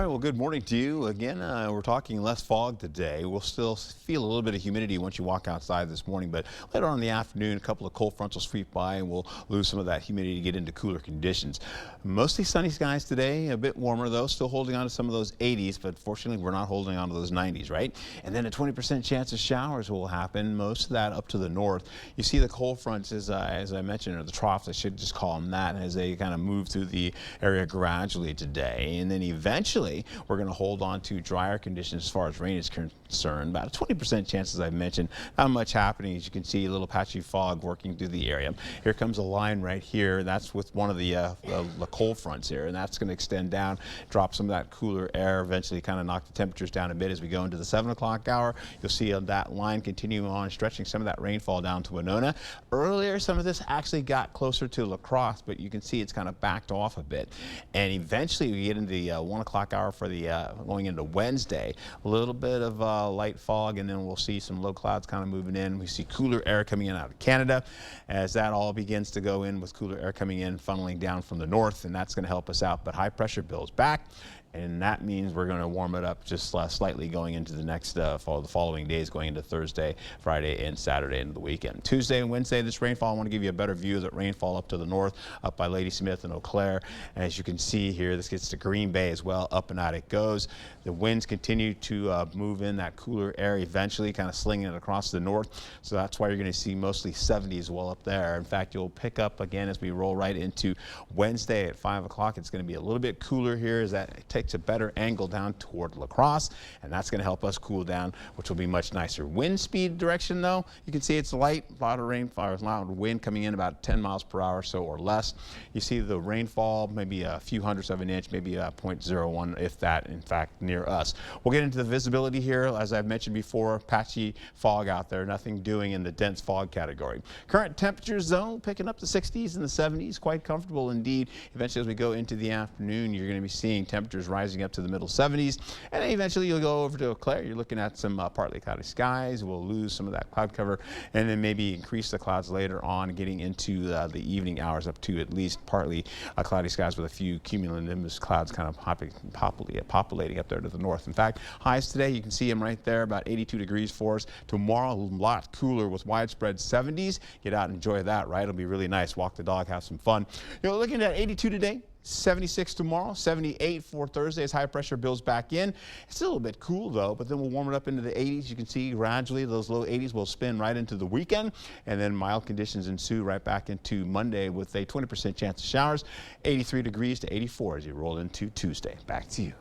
All right, well, good morning to you. Again, we're talking less fog today. We'll still feel a little bit of humidity once you walk outside this morning, but later on in the afternoon, a couple of cold fronts will sweep by and we'll lose some of that humidity to get into cooler conditions. Mostly sunny skies today, a bit warmer though, still holding on to some of those 80s, but fortunately we're not holding on to those 90s, right? And then a 20% chance of showers will happen, most of that up to the north. You see the cold fronts, as I mentioned, or the troughs, I should just call them that, as they kind of move through the area gradually today. And then eventually, we're going to hold on to drier conditions as far as rain is concerned. About a 20% chance, as I mentioned. Not much happening. As you can see, a little patchy fog working through the area. Here comes a line right here. That's with one of the cold fronts here, and that's going to extend down, drop some of that cooler air, eventually kind of knock the temperatures down a bit as we go into the 7 o'clock hour. You'll see that line continuing on, stretching some of that rainfall down to Winona. Earlier, some of this actually got closer to La Crosse, but you can see it's kind of backed off a bit. And eventually, we get into the 1 o'clock hour for the going into Wednesday. A little bit of light fog, and then we'll see some low clouds kind of moving in. We see cooler air coming in out of Canada as that all begins to go in with cooler air coming in, funneling down from the north, and that's going to help us out. But high pressure builds back, and that means we're going to warm it up just slightly going into the next the following days, going into Thursday, Friday, and Saturday into the weekend. Tuesday and Wednesday, this rainfall, I want to give you a better view of that rainfall up to the north, up by Ladysmith and Eau Claire. As you can see here, this gets to Green Bay as well. Up and out it goes. The winds continue to move in that cooler air, eventually kind of slinging it across the north. So that's why you're going to see mostly 70s well up there. In fact, you'll pick up again as we roll right into Wednesday at 5 o'clock. It's going to be a little bit cooler here as that takes a better angle down toward La Crosse, and that's going to help us cool down, which will be much nicer. Wind speed direction, though, you can see it's light, a lot of rainfall, a lot of wind coming in about 10 miles per hour or so or less. You see the rainfall, maybe a few hundredths of an inch, maybe a 0.01, if that, in fact, near us. We'll get into the visibility here. As I've mentioned before, patchy fog out there, nothing doing in the dense fog category. Current temperatures, though, picking up the 60s and the 70s, quite comfortable indeed. Eventually, as we go into the afternoon, you're going to be seeing temperatures rising up to the middle 70s, and then eventually you'll go over to Eau Claire. You're looking at some partly cloudy skies. We'll lose some of that cloud cover, and then maybe increase the clouds later on, getting into the evening hours up to at least partly cloudy skies with a few cumulonimbus clouds kind of populating up there to the north. In fact, highs today, you can see them right there, about 82 degrees for us. Tomorrow, a lot cooler with widespread 70s. Get out and enjoy that, right? It'll be really nice. Walk the dog, have some fun. Looking at 82 today. 76 tomorrow, 78 for Thursday as high pressure builds back in. It's a little bit cool though, but then we'll warm it up into the 80s. You can see gradually those low 80s will spin right into the weekend, and then mild conditions ensue right back into Monday with a 20% chance of showers, 83 degrees to 84 as you roll into Tuesday. Back to you.